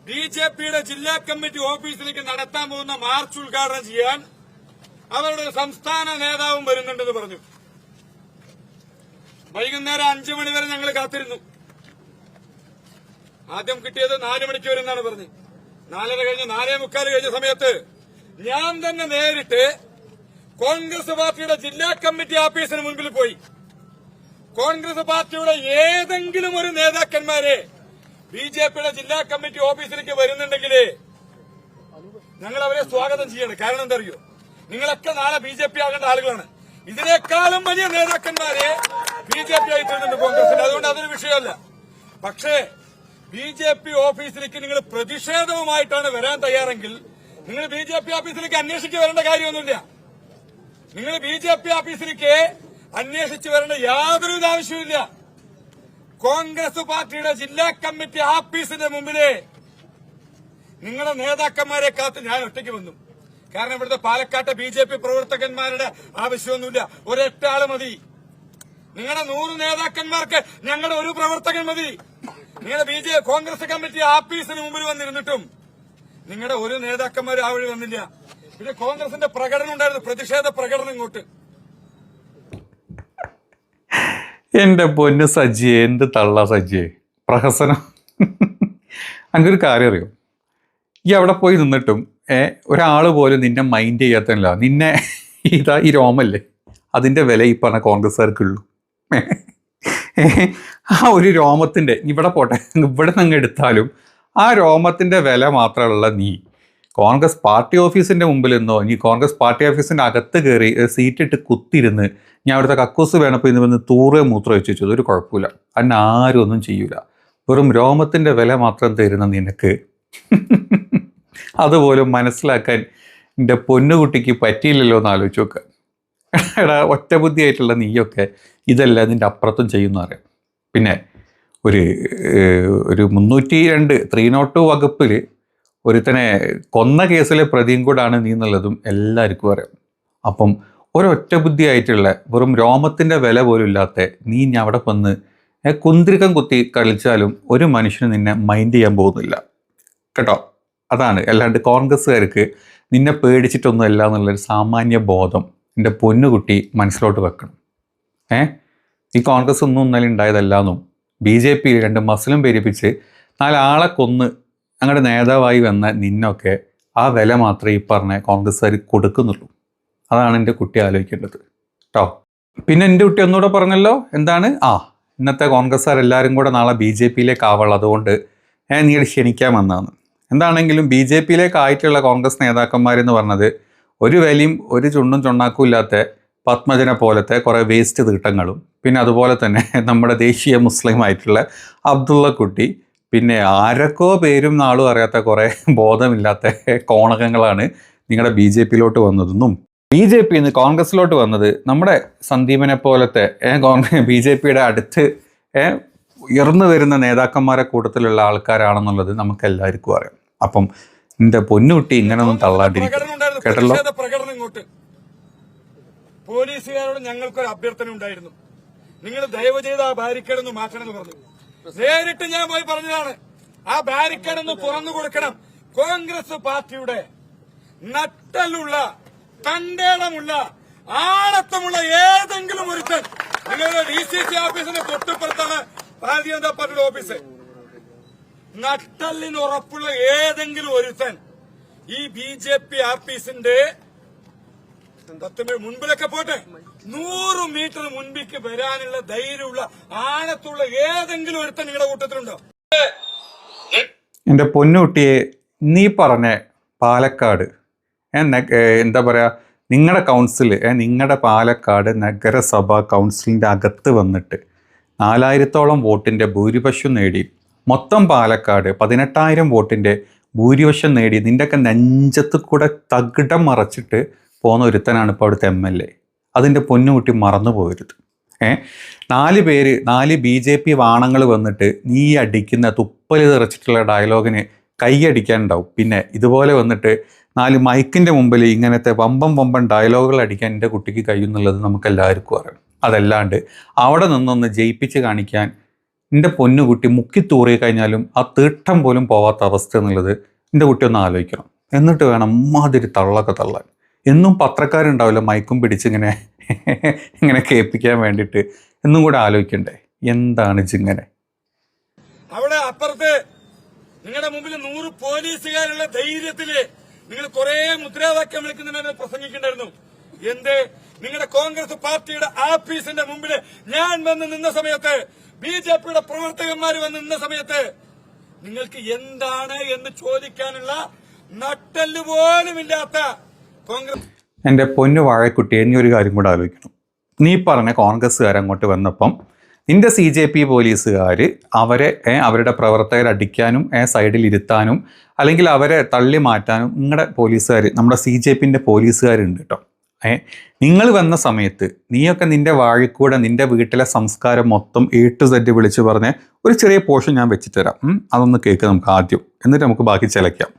ബിജെപിയുടെ ജില്ലാ കമ്മിറ്റി ഓഫീസിലേക്ക് നടത്താൻ പോകുന്ന മാർച്ച് ഉദ്ഘാടനം ചെയ്യാൻ അവരുടെ സംസ്ഥാന നേതാവും വരുന്നുണ്ടെന്ന് പറഞ്ഞു. വൈകുന്നേരം 5 മണി വരെ ഞങ്ങൾ കാത്തിരുന്നു. ആദ്യം കിട്ടിയത് 4 മണിക്ക് വരുമെന്നാണ് പറഞ്ഞത്. 4:30 കഴിഞ്ഞ് 4:45 കഴിഞ്ഞ സമയത്ത് ഞാൻ തന്നെ നേരിട്ട് കോൺഗ്രസ് പാർട്ടിയുടെ ജില്ലാ കമ്മിറ്റി ഓഫീസിന് മുൻപിൽ പോയി. കോൺഗ്രസ് പാർട്ടിയുടെ ഏതെങ്കിലും ഒരു നേതാക്കന്മാരെ ബിജെപിയുടെ ജില്ലാ കമ്മിറ്റി ഓഫീസിലേക്ക് വരുന്നുണ്ടെങ്കിൽ ഞങ്ങൾ അവരെ സ്വാഗതം ചെയ്യണം. കാരണം എന്താ അറിയോ, നിങ്ങളൊക്കെ നാളെ ബിജെപി ആകേണ്ട ആളുകളാണ്. ഇതിനേക്കാളും വലിയ നേതാക്കന്മാരെ ബിജെപി ആയി തീർന്നുണ്ട് കോൺഗ്രസിന്. അതുകൊണ്ട് അതൊരു വിഷയമല്ല. പക്ഷേ ബിജെപി ഓഫീസിലേക്ക് നിങ്ങൾ പ്രതിഷേധവുമായിട്ടാണ് വരാൻ തയ്യാറെങ്കിൽ നിങ്ങൾ ബിജെപി ഓഫീസിലേക്ക് അന്വേഷിച്ച് വരേണ്ട കാര്യമൊന്നുമില്ല. നിങ്ങൾ ബിജെപി ഓഫീസിലേക്ക് അന്വേഷിച്ച് വരേണ്ട യാതൊരു ആവശ്യവുമില്ല. കോൺഗ്രസ് പാർട്ടിയുടെ ജില്ലാ കമ്മിറ്റി ഓഫീസിന്റെ മുമ്പില് നിങ്ങളുടെ നേതാക്കന്മാരെ കാത്ത് ഞാൻ ഒറ്റയ്ക്ക് വന്നു. കാരണം ഇവിടുത്തെ പാലക്കാട്ടെ ബിജെപി പ്രവർത്തകന്മാരുടെ ആവശ്യമൊന്നുമില്ല. ഒരൊറ്റ ആള് മതി. നിങ്ങളുടെ 100 നേതാക്കന്മാർക്ക് ഞങ്ങളുടെ ഒരു പ്രവർത്തകൻ മതി. നിങ്ങളുടെ കോൺഗ്രസ് കമ്മിറ്റി ഓഫീസിന് മുമ്പിൽ വന്നിരുന്നിട്ടും നിങ്ങളുടെ ഒരു നേതാക്കന്മാരും ആ വഴി വന്നില്ല. പിന്നെ കോൺഗ്രസിന്റെ പ്രകടനം ഉണ്ടായിരുന്നു, പ്രതിഷേധ പ്രകടനം ഇങ്ങോട്ട്. എന്റെ പൊന്ന് സജ്ജിയെ, എന്ത് തള്ള സജ്ജിയെ, പ്രഹസനം. അങ്ങനൊരു കാര്യം അറിയോ, ഈ അവിടെ പോയി നിന്നിട്ടും ഒരാൾ പോലും നിന്നെ മൈൻഡ് ചെയ്യാത്തല്ല. നിന്നെ ഇതാ ഈ രോമല്ലേ, അതിൻ്റെ വില ഈ പറഞ്ഞ കോൺഗ്രസ്സുകാർക്കുള്ളൂ. ആ ഒരു രോമത്തിൻ്റെ, ഇവിടെ പോട്ടെ, ഇവിടെ നിന്ന് എടുത്താലും ആ രോമത്തിൻ്റെ വില മാത്രമുള്ള നീ കോൺഗ്രസ് പാർട്ടി ഓഫീസിൻ്റെ മുമ്പിൽ നിന്നോ ഇനി കോൺഗ്രസ് പാർട്ടി ഓഫീസിൻ്റെ അകത്ത് കയറി സീറ്റിട്ട് കുത്തിരുന്ന് ഞാൻ അവിടുത്തെ കക്കൂസ് വേണപ്പോൾ ഇന്ന് വന്ന് തൂറ് മൂത്രം വെച്ച് വെച്ചു, അതൊരു കുഴപ്പമില്ല. അതിന് ആരും ഒന്നും ചെയ്യൂല. വെറും രോമത്തിൻ്റെ വില മാത്രം തരുന്ന നിനക്ക് അതുപോലും മനസ്സിലാക്കാൻ എൻ്റെ പൊന്നുകുട്ടിക്ക് പറ്റിയില്ലല്ലോ എന്ന് ആലോചിച്ച് നോക്കുക. എടാ, ഒറ്റ ബുദ്ധിയായിട്ടുള്ള നീയൊക്കെ ഇതെല്ലാം ഇതിൻ്റെ അപ്പുറത്തും ചെയ്യുന്ന അറിയാം. പിന്നെ ഒരു 302 302 വകുപ്പിൽ ഒരുത്തനെ കൊന്ന കേസിലെ പ്രതിയും കൂടാണ് നീ എന്നുള്ളതും എല്ലാവർക്കും അറിയാം. അപ്പം ഒരൊറ്റ ബുദ്ധിയായിട്ടുള്ള വെറും രോമത്തിൻ്റെ വില പോലും ഇല്ലാത്ത നീ ഞാൻ അവിടെ വന്ന് കുന്തിരിക്കം കുത്തി കളിച്ചാലും ഒരു മനുഷ്യന് നിന്നെ മൈൻഡ് ചെയ്യാൻ പോകുന്നില്ല കേട്ടോ. അതാണ്. അല്ലാണ്ട് കോൺഗ്രസ്സുകാർക്ക് നിന്നെ പേടിച്ചിട്ടൊന്നും അല്ല എന്നുള്ളൊരു സാമാന്യ ബോധം എൻ്റെ പൊന്നുകുട്ടി മനസ്സിലോട്ട് വെക്കണം. ഈ കോൺഗ്രസ് ഒന്നും ഇന്നലെ ഉണ്ടായതല്ലാന്നും ബിജെപി 2 മസിലും പേരിപ്പിച്ച് 4 ആളെ കൊന്ന് അങ്ങോട്ട് നേതാവായി വന്ന നിന്നൊക്കെ ആ വില മാത്രമേ ഈ പറഞ്ഞ കോൺഗ്രസ്സുകാർ കൊടുക്കുന്നുള്ളൂ. അതാണ് എൻ്റെ കുട്ടി ആലോചിക്കേണ്ടത് കേട്ടോ. പിന്നെ എൻ്റെ കുട്ടി ഒന്നുകൂടെ പറഞ്ഞല്ലോ, എന്താണ് ഇന്നത്തെ കോൺഗ്രസ്സുകാരെല്ലാവരും കൂടെ നാളെ ബിജെപിയിലേക്ക് ആവുള്ളൂ, അതുകൊണ്ട് നീ ക്ഷണിക്കാൻ വന്നതാണ്. എന്താണെങ്കിലും ബിജെപിയിലേക്ക് ആയിട്ടുള്ള കോൺഗ്രസ് നേതാക്കന്മാരെന്ന് പറഞ്ഞത് ഒരു വിലയും ഒരു ചുണ്ണും ചൊണ്ണാക്കും ഇല്ലാത്ത പത്മജനെ പോലത്തെ കുറേ വേസ്റ്റ് തീട്ടങ്ങളും, പിന്നെ അതുപോലെ തന്നെ നമ്മുടെ ദേശീയ മുസ്ലിമായിട്ടുള്ള അബ്ദുള്ള കുട്ടി, പിന്നെ ആരൊക്കെ പേരും നാളും അറിയാത്ത കുറേ ബോധമില്ലാത്ത കോണകങ്ങളാണ് നിങ്ങളുടെ BJP-യിലോട്ട് വന്നതെന്നും BJP-ന്ന് കോൺഗ്രസ്സിലോട്ട് വന്നത് നമ്മുടെ സന്ദീപനെ പോലത്തെ BJP-യുടെ അടുത്ത് ഉയർന്നു വരുന്ന നേതാക്കന്മാരെ കൂട്ടത്തിലുള്ള ആൾക്കാരാണെന്നുള്ളത് നമുക്ക് എല്ലാവർക്കും അറിയാം. അപ്പം എൻ്റെ പൊന്നുകുട്ടി ഇങ്ങനൊന്നും തള്ളാണ്ടിരിക്കും കേട്ടല്ലോ. പോലീസുകാരോട് ഞങ്ങൾക്കൊരു അഭ്യർത്ഥന ഉണ്ടായിരുന്നു, നിങ്ങൾ ദയവ് ചെയ്ത് ആ ബാരിക്കേഡ് ഒന്ന് മാറ്റണമെന്ന് പറഞ്ഞു. നേരിട്ട് ഞാൻ പോയി പറഞ്ഞതാണ്, ആ ബാരിക്കേഡ് ഒന്ന് തുറന്നു കൊടുക്കണം. കോൺഗ്രസ് പാർട്ടിയുടെ നട്ടലുള്ള തണ്ടേടമുള്ള ആണത്തമുള്ള ഏതെങ്കിലും ഒരുത്തൻ, നിങ്ങളുടെ DCC ഓഫീസിന്റെ തൊട്ടുപുറത്താണ് ഭാരതീയ ജനതാ പാർട്ടിയുടെ ഓഫീസ്, നട്ടലിന് ഉറപ്പുള്ള ഏതെങ്കിലും ഒരുത്തൻ ഈ BJP ഓഫീസിന്റെ മുൻപിലൊക്കെ പോട്ടെ 100 മീറ്റർ മുൻപിലേക്ക് വരാനുള്ള ധൈര്യമുള്ള ആണത്തുള്ള ഏതെങ്കിലും ഒരുത്തൻ നിങ്ങളുടെ കൂട്ടത്തിലുണ്ടോ? എന്റെ പൊന്നുകുട്ടിയെ, നീ പറഞ്ഞ പാലക്കാട് എന്താ പറയാ, നിങ്ങളുടെ കൗൺസിൽ നിങ്ങളുടെ പാലക്കാട് നഗരസഭാ കൗൺസിലിന്റെ അകത്ത് വന്നിട്ട് 4000-ഓളം വോട്ടിന്റെ ഭൂരിപക്ഷം നേടി, മൊത്തം പാലക്കാട് 18,000 വോട്ടിന്റെ ഭൂരിപക്ഷം നേടി നിന്റെയൊക്കെ നെഞ്ചത്ത് കൂടെ തകിടം മറച്ചിട്ട് പോകുന്ന ഒരുത്തനാണ് ഇപ്പോൾ അവിടുത്തെ MLA. അതിൻ്റെ പൊന്നുകുട്ടി മറന്നു പോകരുത്. 4 പേര് 4 BJP വാണങ്ങൾ വന്നിട്ട് നീ അടിക്കുന്ന തുപ്പല് തെറിച്ചിട്ടുള്ള ഡയലോഗിന് കൈയടിക്കാനുണ്ടാവും. പിന്നെ ഇതുപോലെ വന്നിട്ട് 4 മൈക്കിൻ്റെ മുമ്പിൽ ഇങ്ങനത്തെ വമ്പൻ ഡയലോഗുകൾ അടിക്കാൻ എൻ്റെ കുട്ടിക്ക് കഴിയുന്നുള്ളത് നമുക്ക് എല്ലാവർക്കും അറിയാം. അതല്ലാണ്ട് അവിടെ നിന്നൊന്ന് ജയിപ്പിച്ച് കാണിക്കാൻ എൻ്റെ പൊന്നുകുട്ടി മുക്കി തൂറി കഴിഞ്ഞാലും ആ തീട്ടം പോലും പോവാത്ത അവസ്ഥ എന്നുള്ളത് എൻ്റെ കുട്ടി ഒന്ന് ആലോചിക്കണം. എന്നിട്ട് വേണം മാതിരി തള്ളൊക്കെ തള്ളാൻ. എന്നും പത്രക്കാരുണ്ടാവില്ല മൈക്കും പിടിച്ചിങ്ങനെ ഇങ്ങനെ കേൾപ്പിക്കാൻ വേണ്ടിയിട്ട്. എന്നും കൂടെ ആലോചിക്കണ്ടേ എന്താണ് ഇങ്ങനെ. അവിടെ അപ്പുറത്ത് നിങ്ങളുടെ മുമ്പിൽ 100 പോലീസുകാരുള്ള ധൈര്യത്തില് നിങ്ങൾ കുറെ മുദ്രാവാക്യം വിളിക്കുന്നതിനെ പ്രസംഗിക്കണ്ടായിരുന്നു. എന്ത്? നിങ്ങളുടെ കോൺഗ്രസ് പാർട്ടിയുടെ ആഫീസിന്റെ മുമ്പിൽ ഞാൻ വന്ന് നിന്ന സമയത്ത്, BJPയുടെ പ്രവർത്തകന്മാർ വന്ന് നിന്ന സമയത്ത് നിങ്ങൾക്ക് എന്താണ് എന്ന് ചോദിക്കാനുള്ള നട്ടല് പോലുമില്ലാത്ത കോൺഗ്രസ്. എൻ്റെ പൊന്നു വാഴക്കുട്ടി, ഇനി ഒരു കാര്യം കൂടെ ആലോചിക്കണം. നീ പറഞ്ഞ കോൺഗ്രസ്സുകാർ അങ്ങോട്ട് വന്നപ്പം നിന്റെ CJP പോലീസുകാർ അവരുടെ പ്രവർത്തകരെ അടിക്കാനും സൈഡിൽ ഇരുത്താനും അല്ലെങ്കിൽ അവരെ തള്ളി മാറ്റാനും നിങ്ങളുടെ പോലീസുകാർ, നമ്മുടെ CJPൻ്റെ പോലീസുകാരുണ്ട് കേട്ടോ. നിങ്ങൾ വന്ന സമയത്ത് നീയൊക്കെ നിന്റെ വാഴിക്കൂടെ നിന്റെ വീട്ടിലെ സംസ്കാരം മൊത്തം A to Z വിളിച്ച് പറഞ്ഞ് ഒരു ചെറിയ പോർഷൻ ഞാൻ വെച്ച് തരാം. അതൊന്ന് കേൾക്ക് നമുക്ക് ആദ്യം, എന്നിട്ട് നമുക്ക് ബാക്കി ചിലയ്ക്കാം.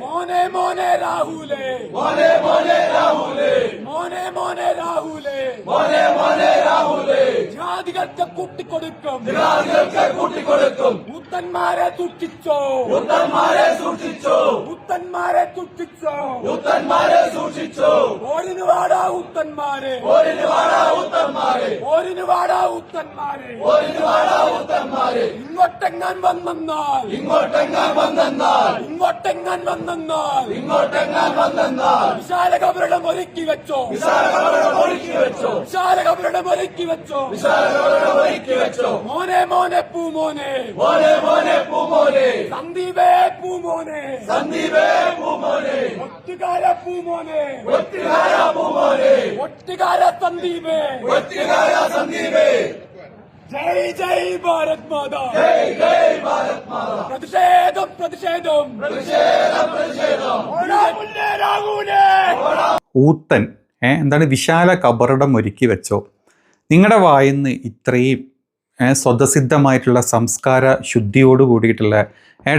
മോനെ മോനെ രാഹുലേ, മോനെ മോനെ രാഹുലേ, മോനെ മോനെ രാഹുലേ, മോനെ മോനെ രാഹുലേ, ജാതികൾക്ക് കൂട്ടിക്കൊടുക്കും, ജാതികൾക്ക് കൂട്ടിക്കൊടുക്കും, മുത്തന്മാരെ സൂക്ഷിച്ചോ, മുത്തന്മാരെ സൂക്ഷിച്ചോ, മുത്തന്മാരെ സൂക്ഷിച്ചോ, മുത്തന്മാരെ സൂക്ഷിച്ചോ, ഓരിന് വാടാ ഉത്തന്മാരെ, ഓരിന് വാടാ ഉത്തന്മാരെ, ഓരിന് വാടാ ഉത്തന്മാരെ, ഓരിന് വാടാ ഉത്തന്മാരെ, ഇങ്ങോട്ടെങ്ങാൻ വന്നെന്നാൽ, ഇങ്ങോട്ടെങ്ങാൻ വന്നെന്നാൽ, ഇങ്ങോട്ടെങ്ങാൻ വന്നെന്നാൽ, ഇങ്ങോട്ടെങ്ങാൻ വന്നെന്നാൽ, വിശാലകപുരം ഒരുക്കി വെച്ചോ, വിശാലകപുരം ഒരുക്കി വെച്ചോ, വിശാലകപുരം ഒരുക്കി വെച്ചോ, വിശാലകപുരം ഒരുക്കി വെച്ചോ, മോനെ മോനെ പൂമോനെ, മോനെ മോനെ പൂമോനെ, സന്ദീപേ പൂമോനെ, സന്ദീപേ പൂമോനെ, ഒറ്റുകാര പൂമോനെ, ഒറ്റുകാര പൂമോനെ, ഒറ്റുകാര സന്ദീപേ, ഒറ്റുകാര സന്ദീപേ. ജയ് ജയ് ഭാരത് മാതാ, ജയ് ജയ് ഭാരത് മാതാ. പ്രതിഷേധം പ്രതിഷേധം പ്രതിഷേധം പ്രതിഷേധം. ഊത്തൻ എന്താണ് വിശാല കബറിടം ഒരുക്കി വെച്ചോ. നിങ്ങളുടെ വായിന്ന് ഇത്രയും സ്വതസിദ്ധമായിട്ടുള്ള സംസ്കാര ശുദ്ധിയോട് കൂടിയിട്ടുള്ള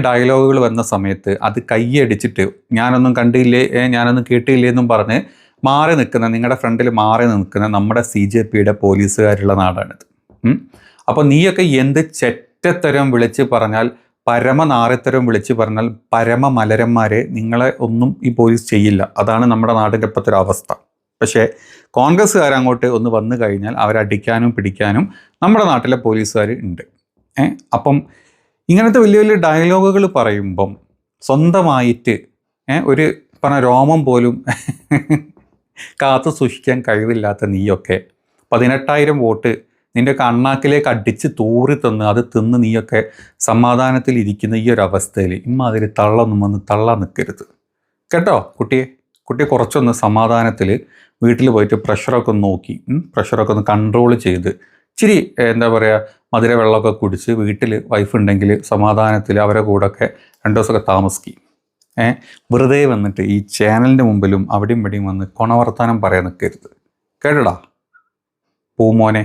ഡയലോഗുകൾ വന്ന സമയത്ത് അത് കൈയടിച്ചിട്ട് ഞാനൊന്നും കണ്ടില്ലേ, ഞാനൊന്നും കേട്ടില്ലേ എന്നും പറഞ്ഞ് മാറി നിൽക്കുന്ന, നിങ്ങളുടെ ഫ്രണ്ടിൽ മാറി നിൽക്കുന്ന നമ്മുടെ CJPയുടെ പോലീസുകാരുള്ള നാടാണിത്. അപ്പോൾ നീയൊക്കെ എന്ത് ചെറ്റത്തരം വിളിച്ച് പറഞ്ഞാൽ, പരമനാറിത്തരം വിളിച്ച് പറഞ്ഞാൽ, പരമമലരന്മാരെ നിങ്ങളെ ഒന്നും ഈ പോലീസ് ചെയ്യില്ല. അതാണ് നമ്മുടെ നാടിൻ്റെ ഇപ്പോഴത്തെ ഒരു അവസ്ഥ. പക്ഷേ കോൺഗ്രസ്സുകാരങ്ങോട്ട് ഒന്ന് വന്നു കഴിഞ്ഞാൽ അവരടിക്കാനും പിടിക്കാനും നമ്മുടെ നാട്ടിലെ പോലീസുകാർ ഉണ്ട്. അപ്പം ഇങ്ങനത്തെ വലിയ വലിയ ഡയലോഗുകൾ പറയുമ്പം സ്വന്തമായിട്ട് ഒരു പറഞ്ഞ രോമം പോലും കാത്തു സൂക്ഷിക്കാൻ കഴിവില്ലാത്ത നീയൊക്കെ 18,000 വോട്ട് നിൻ്റെ കണ്ണാക്കിലേക്ക് അടിച്ച് തൂറി തന്ന് അത് തിന്ന് നീയൊക്കെ സമാധാനത്തിൽ ഇരിക്കുന്ന ഈ ഒരു അവസ്ഥയിൽ ഇമ്മാതിരി തള്ളൊന്നും വന്ന് തള്ളാൻ നിൽക്കരുത് കേട്ടോ. കുട്ടിയെ കുറച്ചൊന്ന് സമാധാനത്തിൽ വീട്ടിൽ പോയിട്ട് പ്രഷറൊക്കെ ഒന്ന് നോക്കി, പ്രഷറൊക്കെ ഒന്ന് കൺട്രോൾ ചെയ്ത് ഇച്ചിരി എന്താ പറയുക മധുര വെള്ളമൊക്കെ കുടിച്ച് വീട്ടിൽ വൈഫ് ഉണ്ടെങ്കിൽ സമാധാനത്തിൽ അവരെ കൂടെയൊക്കെ 2 ദിവസമൊക്കെ താമസിക്കും. വെറുതെ വന്നിട്ട് ഈ ചാനലിൻ്റെ മുമ്പിലും അവിടെയും ഇവിടെയും വന്ന് കൊണവർത്താനം പറയാൻ നിൽക്കരുത് കേട്ടോടാ പൂമോനെ.